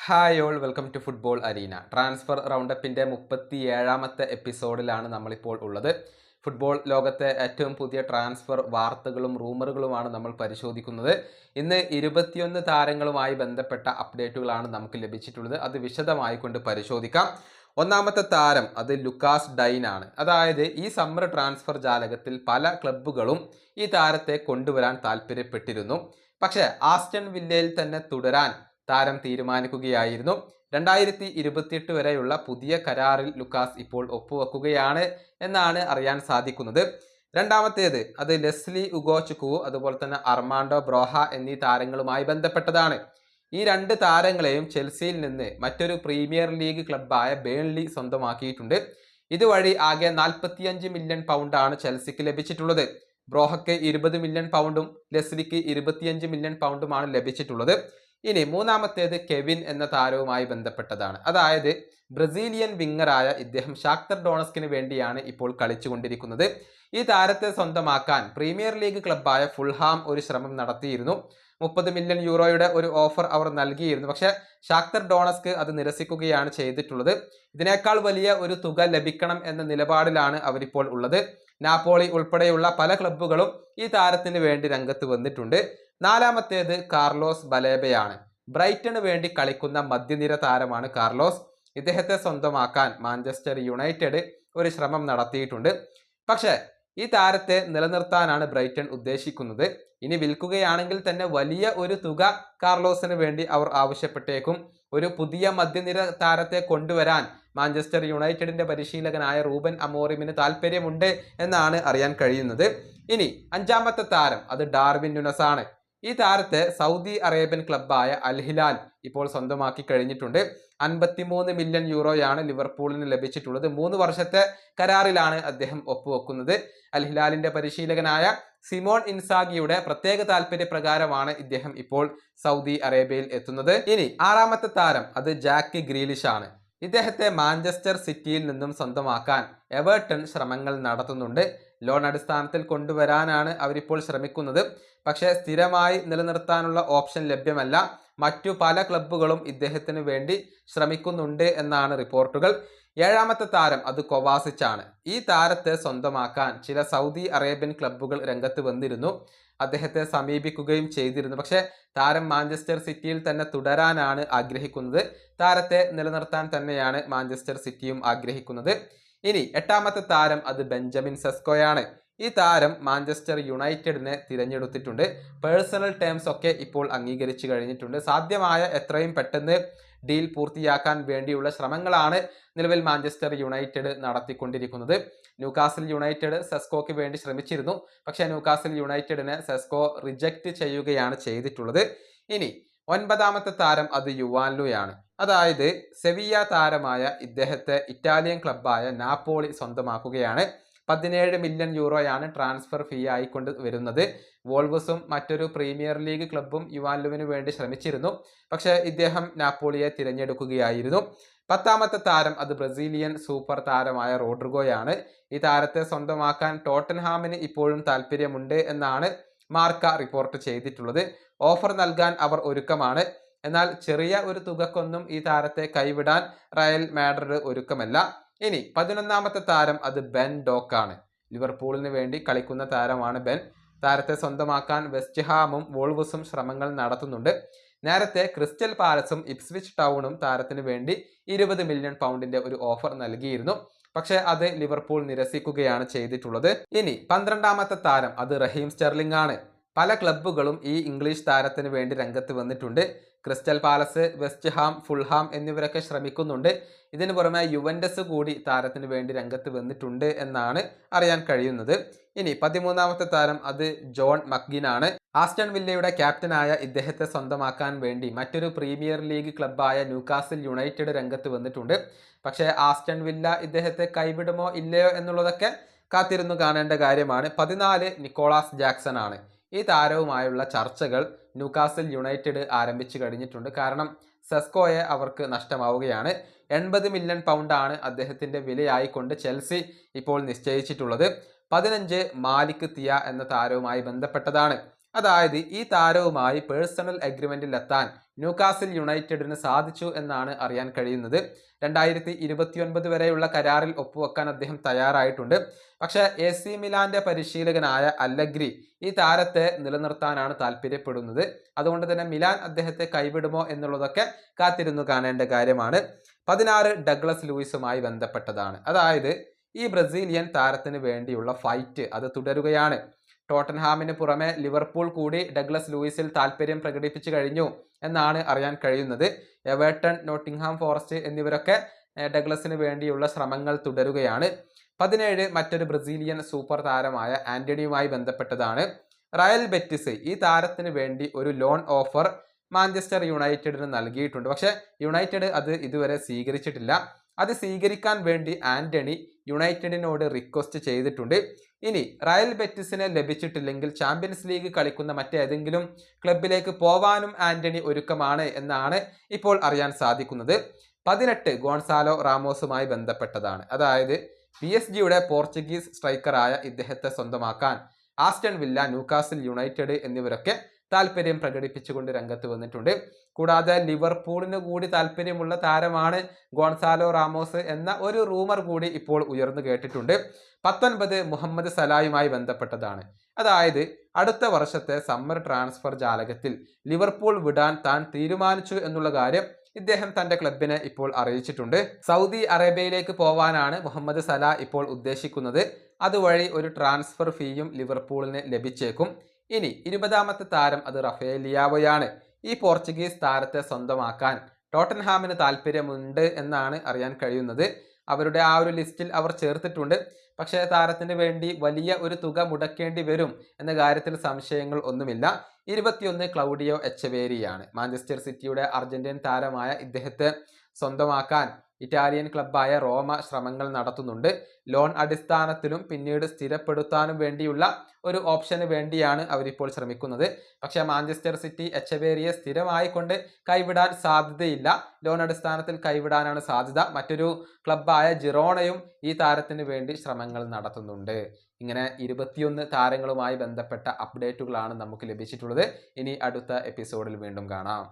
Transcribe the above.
Hi all welcome to football arena. Transfer റൗണ്ടപ്പിൻ്റെ 37ാമത്തെ എപ്പിസോഡിലാണ് നമ്മളിപ്പോൾ ഉള്ളത്. ഫുട്ബോൾ ലോകത്തെ ഏറ്റവും പുതിയ ട്രാൻസ്ഫർ വാർത്തകളും റൂമറുകളുമാണ് നമ്മൾ പരിശോധിക്കുന്നത്. ഇന്ന് 21 താരങ്ങളുമായി ബന്ധപ്പെട്ട അപ്ഡേറ്റുകളാണ് നമുക്ക് ലഭിച്ചിട്ടുള്ളത്. അത് വിശദമായി കൊണ്ട് പരിശോധിക്കാം. ഒന്നാമത്തെ താരം അത് ലുക്കാസ് ഡൈൻ ആണ്. അതായത് ഈ സമ്മർ ട്രാൻസ്ഫർ ജാലകത്തിൽ പല ക്ലബ്ബുകളും ഈ താരത്തെ കൊണ്ടുവരാൻ താല്പര്യപ്പെട്ടിരുന്നു. പക്ഷേ ആസ്റ്റൺ വില്ലയിൽ തന്നെ തുടരാൻ താരം തീരുമാനിക്കുകയായിരുന്നു. 2028 വരെയുള്ള പുതിയ കരാറിൽ ലുക്കാസ് ഇപ്പോൾ ഒപ്പുവെക്കുകയാണ് എന്നാണ് അറിയാൻ സാധിക്കുന്നത്. രണ്ടാമത്തേത് അത് ലെസ്ലി ഉഗോചുക്കു അതുപോലെ തന്നെ അർമാൻഡോ ബ്രോഹ എന്നീ താരങ്ങളുമായി ബന്ധപ്പെട്ടതാണ്. ഈ രണ്ട് താരങ്ങളെയും ചെൽസിയിൽ നിന്ന് മറ്റൊരു പ്രീമിയർ ലീഗ് ക്ലബ്ബായ ബേൺലി സ്വന്തമാക്കിയിട്ടുണ്ട്. ഇതുവഴി ആകെ 45 മില്യൺ പൗണ്ടാണ് ചെൽസിക്ക് ലഭിച്ചിട്ടുള്ളത്. ബ്രോഹയ്ക്ക് 20 മില്യൺ പൗണ്ടും ലെസ്ലിക്ക് 25 മില്യൺ പൗണ്ടുമാണ് ലഭിച്ചിട്ടുള്ളത്. ഇനി മൂന്നാമത്തേത് കെവിൻ എന്ന താരവുമായി ബന്ധപ്പെട്ടതാണ്. അതായത് ബ്രസീലിയൻ വിങ്ങറായ ഇദ്ദേഹം ഷാക്തർ ഡോണസ്കിന് വേണ്ടിയാണ് ഇപ്പോൾ കളിച്ചുകൊണ്ടിരിക്കുന്നത്. ഈ താരത്തെ സ്വന്തമാക്കാൻ പ്രീമിയർ ലീഗ് ക്ലബ്ബായ ഫുൾഹാം ഒരു ശ്രമം നടത്തിയിരുന്നു. 30 മില്യൺ യൂറോയുടെ ഒരു ഓഫർ അവർ നൽകിയിരുന്നു. പക്ഷേ ഷാക്തർ ഡോണസ്ക് അത് നിരസിക്കുകയാണ് ചെയ്തിട്ടുള്ളത്. ഇതിനേക്കാൾ വലിയ ഒരു തുക ലഭിക്കണം എന്ന നിലപാടിലാണ് അവരിപ്പോൾ ഉള്ളത്. നാപ്പോളി ഉൾപ്പെടെയുള്ള പല ക്ലബ്ബുകളും ഈ താരത്തിന് വേണ്ടി രംഗത്ത് വന്നിട്ടുണ്ട്. നാലാമത്തേത് കാർലോസ് ബലേബയാണ്. ബ്രൈറ്റന് വേണ്ടി കളിക്കുന്ന മധ്യനിര താരമാണ് കാർലോസ്. ഇദ്ദേഹത്തെ സ്വന്തമാക്കാൻ മാഞ്ചസ്റ്റർ യുണൈറ്റഡ് ഒരു ശ്രമം നടത്തിയിട്ടുണ്ട്. പക്ഷേ ഈ താരത്തെ നിലനിർത്താനാണ് ബ്രൈറ്റൺ ഉദ്ദേശിക്കുന്നത്. ഇനി വിൽക്കുകയാണെങ്കിൽ തന്നെ വലിയ ഒരു തുക കാർലോസിന് വേണ്ടി അവർ ആവശ്യപ്പെട്ടേക്കും. ഒരു പുതിയ മധ്യനിര താരത്തെ കൊണ്ടുവരാൻ മാഞ്ചസ്റ്റർ യുണൈറ്റഡിന്റെ പരിശീലകനായ റൂബൻ അമോറിമിന് താല്പര്യമുണ്ട് എന്നാണ് അറിയാൻ കഴിയുന്നത്. ഇനി അഞ്ചാമത്തെ താരം അത് ഡാർവിൻ നുനസ് ആണ്. ഈ താരത്തെ സൗദി അറേബ്യൻ ക്ലബ്ബായ അൽ ഹിലാൽ ഇപ്പോൾ സ്വന്തമാക്കി കഴിഞ്ഞിട്ടുണ്ട്. 53 മില്യൺ യൂറോയാണ് ലിവർപൂളിന് ലഭിച്ചിട്ടുള്ളത്. 3 വർഷത്തെ കരാറിലാണ് അദ്ദേഹം ഒപ്പുവെക്കുന്നത്. അൽ ഹിലാലിന്റെ പരിശീലകനായ സിമോൺ ഇൻസാഗിയുടെ പ്രത്യേക താല്പര്യപ്രകാരമാണ് ഇദ്ദേഹം ഇപ്പോൾ സൗദി അറേബ്യയിൽ എത്തുന്നത്. ഇനി ആറാമത്തെ താരം അത് ജാക്ക് ഗ്രീലിഷ് ആണ്. ഇദ്ദേഹത്തെ മാഞ്ചസ്റ്റർ സിറ്റിയിൽ നിന്നും സ്വന്തമാക്കാൻ എവർട്ടൺ ശ്രമങ്ങൾ നടത്തുന്നുണ്ട്. ലോൺ അടിസ്ഥാനത്തിൽ കൊണ്ടുവരാനാണ് അവരിപ്പോൾ ശ്രമിക്കുന്നത്. പക്ഷേ സ്ഥിരമായി നിലനിർത്താനുള്ള ഓപ്ഷൻ ലഭ്യമല്ല. മറ്റു പല ക്ലബ്ബുകളും ഇദ്ദേഹത്തിന് വേണ്ടി ശ്രമിക്കുന്നുണ്ട് എന്നാണ് റിപ്പോർട്ടുകൾ. ഏഴാമത്തെ താരം അത് കൊവാസിച്ച് ആണ്. ഈ താരത്തെ സ്വന്തമാക്കാൻ ചില സൗദി അറേബ്യൻ ക്ലബ്ബുകൾ രംഗത്ത് വന്നിരുന്നു. അദ്ദേഹത്തെ സമീപിക്കുകയും ചെയ്തിരുന്നു. പക്ഷേ താരം മാഞ്ചസ്റ്റർ സിറ്റിയിൽ തന്നെ തുടരാനാണ് ആഗ്രഹിക്കുന്നത്. താരത്തെ നിലനിർത്താൻ തന്നെയാണ് മാഞ്ചസ്റ്റർ സിറ്റിയും ആഗ്രഹിക്കുന്നത്. ഇനി എട്ടാമത്തെ താരം അത് ബെഞ്ചമിൻ സെസ്കോയാണ്. ഈ താരം മാഞ്ചസ്റ്റർ യുണൈറ്റഡിനെ തിരഞ്ഞെടുത്തിട്ടുണ്ട്. പേഴ്സണൽ ടേംസ് ഒക്കെ ഇപ്പോൾ അംഗീകരിച്ചു കഴിഞ്ഞിട്ടുണ്ട്. സാധ്യമായ എത്രയും പെട്ടെന്ന് ഡീൽ പൂർത്തിയാക്കാൻ വേണ്ടിയുള്ള ശ്രമങ്ങളാണ് നിലവിൽ മാഞ്ചസ്റ്റർ യുണൈറ്റഡ് നടത്തിക്കൊണ്ടിരിക്കുന്നത്. ന്യൂകാസിൽ യുണൈറ്റഡ് സെസ്കോയ്ക്ക് വേണ്ടി ശ്രമിച്ചിരുന്നു. പക്ഷേ ന്യൂകാസിൽ യുണൈറ്റഡിനെ സെസ്കോ റിജക്റ്റ് ചെയ്യുകയാണ് ചെയ്തിട്ടുള്ളത്. ഇനി ഒൻപതാമത്തെ താരം അത് യുവാൻലുയാണ്. അതായത് സെവിയ താരമായ ഇദ്ദേഹത്തെ ഇറ്റാലിയൻ ക്ലബ്ബായ നാപ്പോളി സ്വന്തമാക്കുകയാണ്. 17 മില്യൺ യൂറോയാണ് ട്രാൻസ്ഫർ ഫീ ആയിക്കൊണ്ട് വരുന്നത്. വോൾവസും മറ്റൊരു പ്രീമിയർ ലീഗ് ക്ലബ്ബും യുവാൻലുവിന് വേണ്ടി ശ്രമിച്ചിരുന്നു. പക്ഷേ ഇദ്ദേഹം നാപ്പോളിയെ തിരഞ്ഞെടുക്കുകയായിരുന്നു. പത്താമത്തെ താരം അത് ബ്രസീലിയൻ സൂപ്പർ താരമായ റോഡ്രിഗോയാണ്. ഈ താരത്തെ സ്വന്തമാക്കാൻ ടോട്ടൻഹാമിന് ഇപ്പോഴും താല്പര്യമുണ്ട് എന്നാണ് മാർക്ക റിപ്പോർട്ട് ചെയ്തിട്ടുള്ളത്. ഓഫർ നൽകാൻ അവർ ഒരുക്കമാണ്. എന്നാൽ ചെറിയ ഒരു തുകക്കൊന്നും ഈ താരത്തെ കൈവിടാൻ റയൽ മാഡ്രിഡ് ഒരുക്കമല്ല. ഇനി 11ാമത്തെ താരം അത് ബെൻ ഡോക്ക് ആണ്. ലിവർപൂളിന് വേണ്ടി കളിക്കുന്ന താരമാണ് ബെൻ. താരത്തെ സ്വന്തമാക്കാൻ വെസ്റ്റ് ഹാമും വോൾവസും ശ്രമങ്ങൾ നടത്തുന്നുണ്ട്. നേരത്തെ ക്രിസ്റ്റൽ പാലസും ഇപ്സ്വിച്ച് ടൗണും താരത്തിന് വേണ്ടി 20 മില്യൺ പൗണ്ടിന്റെ ഒരു ഓഫർ നൽകിയിരുന്നു. പക്ഷേ അത് ലിവർപൂൾ നിരസിക്കുകയാണ് ചെയ്തിട്ടുള്ളത്. ഇനി 12ാമത്തെ താരം അത് റഹീം സ്റ്റെർലിംഗ് ആണ്. പല ക്ലബ്ബുകളും ഈ ഇംഗ്ലീഷ് താരത്തിന് വേണ്ടി രംഗത്ത് വന്നിട്ടുണ്ട്. Crystal Palace, West Ham, Fulham എന്നിവരൊക്കെ ശ്രമിക്കുന്നുണ്ട്. ഇതിനു പുറമെ യുവന്റസ് കൂടി താരത്തിന് വേണ്ടി രംഗത്ത് വന്നിട്ടുണ്ട് എന്നാണ് അറിയാൻ കഴിയുന്നത്. ഇനി 13ാമത്തെ താരം അത് ജോൺ മക്ഗിൻ ആണ്. ആസ്റ്റൺ വില്ലയുടെ ക്യാപ്റ്റനായ ഇദ്ദേഹത്തെ സ്വന്തമാക്കാൻ വേണ്ടി മറ്റൊരു പ്രീമിയർ ലീഗ് ക്ലബ്ബായ ന്യൂകാസിൽ യുണൈറ്റഡ് രംഗത്ത് വന്നിട്ടുണ്ട്. പക്ഷേ ആസ്റ്റൺ വില്ല ഇദ്ദേഹത്തെ കൈവിടുമോ ഇല്ലയോ എന്നുള്ളതൊക്കെ കാത്തിരുന്നു കാണേണ്ട കാര്യമാണ്. 14 നിക്കോളാസ് ജാക്സൺ ആണ്. ഈ താരവുമായുള്ള ചർച്ചകൾ ന്യൂകാസിൽ യുണൈറ്റഡ് ആരംഭിച്ചു കഴിഞ്ഞിട്ടുണ്ട്. കാരണം സെസ്കോയെ അവർക്ക് നഷ്ടമാവുകയാണ്. 80 മില്യൺ പൗണ്ടാണ് അദ്ദേഹത്തിന്റെ വിലയായിക്കൊണ്ട് ചെൽസി ഇപ്പോൾ നിശ്ചയിച്ചിട്ടുള്ളത്. 15 മാലിക് തിയ എന്ന താരവുമായി ബന്ധപ്പെട്ടതാണ്. അതായത് ഈ താരവുമായി പേഴ്സണൽ അഗ്രിമെന്റിൽ എത്താൻ ന്യൂകാസിൽ യുണൈറ്റഡിന് സാധിച്ചു എന്നാണ് അറിയാൻ കഴിയുന്നത്. 2029 വരെയുള്ള കരാറിൽ ഒപ്പുവെക്കാൻ അദ്ദേഹം തയ്യാറായിട്ടുണ്ട്. പക്ഷേ AC മിലാന്റെ പരിശീലകനായ അല്ലഗ്രി ഈ താരത്തെ നിലനിർത്താനാണ് താല്പര്യപ്പെടുന്നത്. അതുകൊണ്ട് തന്നെ മിലാൻ അദ്ദേഹത്തെ കൈവിടുമോ എന്നുള്ളതൊക്കെ കാത്തിരുന്നു കാണേണ്ട കാര്യമാണ്. 16 ഡഗ്ലസ് ലൂയിസുമായി ബന്ധപ്പെട്ടതാണ്. അതായത് ഈ ബ്രസീലിയൻ താരത്തിന് വേണ്ടിയുള്ള ഫൈറ്റ് അത് തുടരുകയാണ്. ടോട്ടൻഹാമിന് പുറമെ ലിവർപൂൾ കൂടി ഡഗ്ലസ് ലൂയിസിൽ താല്പര്യം പ്രകടിപ്പിച്ചു കഴിഞ്ഞു എന്നാണ് അറിയാൻ കഴിയുന്നത്. എവേർട്ടൺ, നോട്ടിംഗ്ഹാം ഫോറസ്റ്റ് എന്നിവരൊക്കെ ഡഗ്ലസിന് വേണ്ടിയുള്ള ശ്രമങ്ങൾ തുടരുകയാണ്. 17 മറ്റൊരു ബ്രസീലിയൻ സൂപ്പർ താരമായ ആന്റണിയുമായി ബന്ധപ്പെട്ടതാണ്. റയൽ ബെറ്റിസ് ഈ താരത്തിന് വേണ്ടി ഒരു ലോൺ ഓഫർ മാഞ്ചസ്റ്റർ യുണൈറ്റഡിന് നൽകിയിട്ടുണ്ട്. പക്ഷെ യുണൈറ്റഡ് അത് ഇതുവരെ സ്വീകരിച്ചിട്ടില്ല. അത് സ്വീകരിക്കാൻ വേണ്ടി ആന്റണി യുണൈറ്റഡിനോട് റിക്വസ്റ്റ് ചെയ്തിട്ടുണ്ട്. ഇനി റയൽ ബെറ്റിസിനെ ലഭിച്ചിട്ടില്ലെങ്കിൽ ചാമ്പ്യൻസ് ലീഗ് കളിക്കുന്ന മറ്റേതെങ്കിലും ക്ലബിലേക്ക് പോവാനും ആന്റണി ഒരുക്കമാണ് എന്നാണ് ഇപ്പോൾ അറിയാൻ സാധിക്കുന്നത്. 18 ഗോൺസാലോ റാമോസുമായി ബന്ധപ്പെട്ടതാണ്. അതായത് PSG പോർച്ചുഗീസ് സ്ട്രൈക്കറായ ഇദ്ദേഹത്തെ സ്വന്തമാക്കാൻ ആസ്റ്റൺ വില്ല, ന്യൂകാസിൽ യുണൈറ്റഡ് എന്നിവരൊക്കെ താല്പര്യം പ്രകടിപ്പിച്ചുകൊണ്ട് രംഗത്ത് വന്നിട്ടുണ്ട്. കൂടാതെ ലിവർപൂളിന് കൂടി താല്പര്യമുള്ള താരമാണ് ഗോൺസാലോ റാമോസ് എന്ന ഒരു റൂമർ കൂടി ഇപ്പോൾ ഉയർന്നു കേട്ടിട്ടുണ്ട്. 19 മുഹമ്മദ് സലായുമായി ബന്ധപ്പെട്ടതാണ്. അതായത് അടുത്ത വർഷത്തെ സമ്മർ ട്രാൻസ്ഫർ ജാലകത്തിൽ ലിവർപൂൾ വിടാൻ താൻ തീരുമാനിച്ചു എന്നുള്ള കാര്യം ഇദ്ദേഹം തന്റെ ക്ലബിനെ ഇപ്പോൾ അറിയിച്ചിട്ടുണ്ട്. സൗദി അറേബ്യയിലേക്ക് പോവാനാണ് മുഹമ്മദ് സലാ ഇപ്പോൾ ഉദ്ദേശിക്കുന്നത്. അതുവഴി ഒരു ട്രാൻസ്ഫർ ഫീയും ലിവർപൂളിന് ലഭിച്ചേക്കും. ഇനി 20ാമത്തെ താരം അത് റഫേൽ ലിയാവോയാണ്. ഈ പോർച്ചുഗീസ് താരത്തെ സ്വന്തമാക്കാൻ ടോട്ടൻഹാമിന് താല്പര്യമുണ്ട് എന്നാണ് അറിയാൻ കഴിയുന്നത്. അവരുടെ ആ ഒരു ലിസ്റ്റിൽ അവർ ചേർത്തിട്ടുണ്ട്. പക്ഷേ താരത്തിന് വേണ്ടി വലിയ ഒരു തുക മുടക്കേണ്ടി വരും എന്ന കാര്യത്തിൽ സംശയങ്ങൾ ഒന്നുമില്ല. 21 ക്ലൗഡിയോ എച്ചവേരിയാണ്. മാഞ്ചസ്റ്റർ സിറ്റിയുടെ അർജന്റീൻ താരമായ ഇദ്ദേഹത്തെ സ്വന്തമാക്കാൻ ഇറ്റാലിയൻ ക്ലബ്ബായ റോമ ശ്രമങ്ങൾ നടത്തുന്നുണ്ട്. ലോൺ അടിസ്ഥാനത്തിലും പിന്നീട് സ്ഥിരപ്പെടുത്താനും വേണ്ടിയുള്ള ഒരു ഓപ്ഷന് വേണ്ടിയാണ് അവരിപ്പോൾ ശ്രമിക്കുന്നത്. പക്ഷേ മാഞ്ചസ്റ്റർ സിറ്റി എച്ചവേരിയെ സ്ഥിരമായിക്കൊണ്ട് കൈവിടാൻ സാധ്യതയില്ല. ലോൺ അടിസ്ഥാനത്തിൽ കൈവിടാനാണ് സാധ്യത. മറ്റൊരു ക്ലബ്ബായ ജിറോണയും ഈ താരത്തിന് വേണ്ടി ശ്രമങ്ങൾ നടത്തുന്നുണ്ട്. ഇങ്ങനെ 21 താരങ്ങളുമായി ബന്ധപ്പെട്ട അപ്ഡേറ്റുകളാണ് നമുക്ക് ലഭിച്ചിട്ടുള്ളത്. ഇനി അടുത്ത എപ്പിസോഡിൽ വീണ്ടും കാണാം.